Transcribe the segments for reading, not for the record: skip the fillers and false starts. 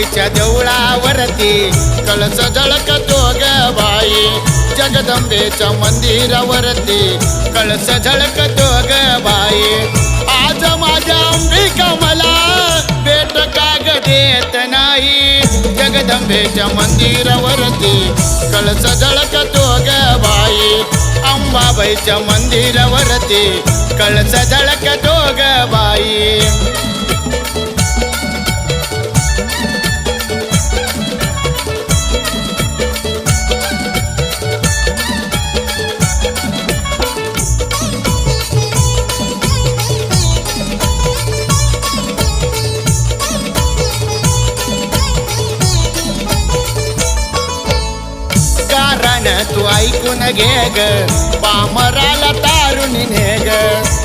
अंबाबाईच्या देवळावरती कळस झळकतो ग बाई, जगदंबेच्या मंदिरावरती कळस झळकतो ग बाई। आज माझ्या अंबिका मला भेट काग देत नाही, जगदंबेच्या मंदिरावरती कळस झळकतो ग बाई, अंबाबाईच्या मंदिरावरती कळस झळकतो ग बाई। तू ऐकून घे ग, पामराला तारून ने ग,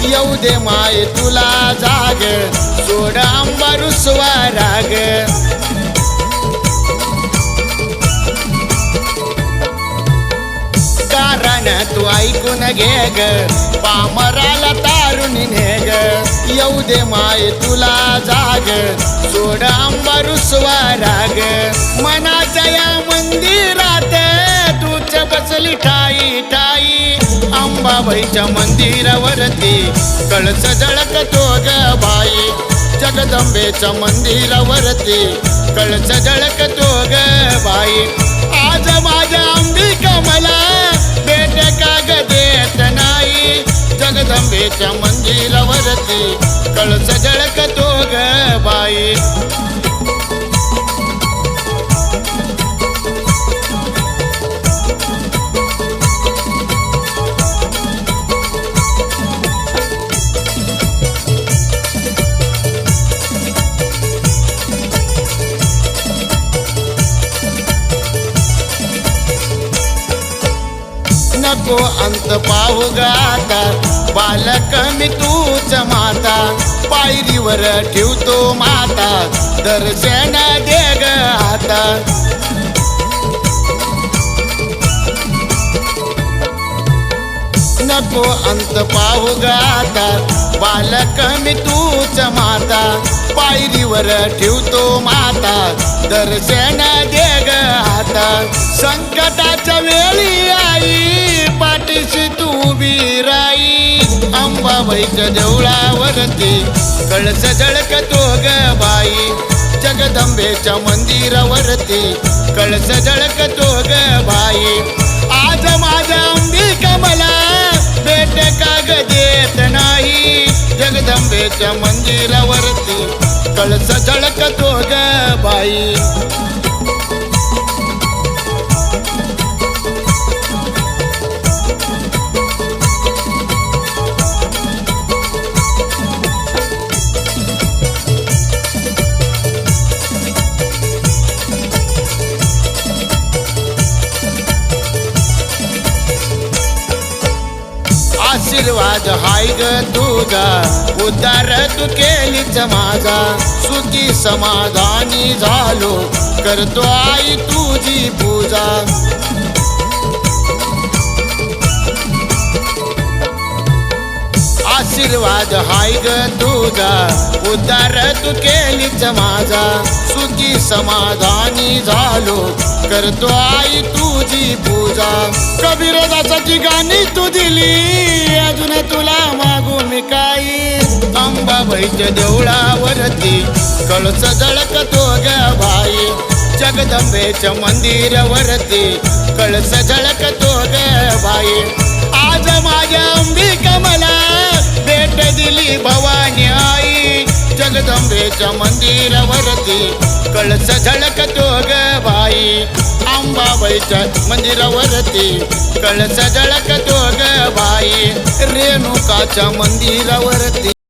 येऊ दे माय तुला जाग, सोड अंबरुसवा राग। कारण तू ऐकून घे ग, पामराला तारून ने ग, येऊ दे माय तुला जाग, सोड अंबरुसवा राग। मनाच्या या मंदिरात तूच बसली ठाई ठाई, अंबाबाईच्या मंदिरावरती कळस झळकतो ग बाई, जगदंबेच्या मंदिरावरती कळस झळकतो ग बाई। आज माझ्या अंबिका मला भेट काग देत नाही, जगदंबेच्या मंदिरावरती कळस झळकतो ग बाई। नको अंत पाहू गाता, बालक मी तूच माता, पायरीवर ठेवतो माता, दर्शन दे ग आता। नको अंत पाहू गाता, बालक मी तूच माता, पायरीवर ठेवतो माता, दर्शन दे ग आता। संकटाच्या वेळी आई पाठीशी तू उभी राई, अंबाबाईच्या देवळावरती कळस झळकतो ग बाई, जगदंबेच्या मंदिरावरती कळस झळकतो ग बाई। आज माझ्या अंबिका मला भेट काग देत नाही, जगदंबेच्या मंदिरावरती कळस झळकतो ग बाई। आशीर्वाद हाय ग तुझा, उद्धार तू केलीच माझा, सुखी समाधानी झालो, करतो आई तुझी पूजा। आशीर्वाद हाय ग तुझा, उद्धार तू केलीच माझा, सुखी समाधानी झालो, करतो आई तुझी पूजा। कबीरदासाची गाणी तू दिली, अजून तुला मागू मी काही, अंबाबाईच्या देवळावरती कळस झळकतो ग बाई, जगदंबेच्या मंदिरावरती कळस झळकतो ग बाई। आज माझ्या अंबिका मला भेट दिली भवानी आई, जगदंबेच्या मंदिरावरती कळस झळकतो ग बाई, अंबाबाईच्या मंदिरावरती कळस झळकतो ग बाई, रेणुकाच्या मंदिरावरती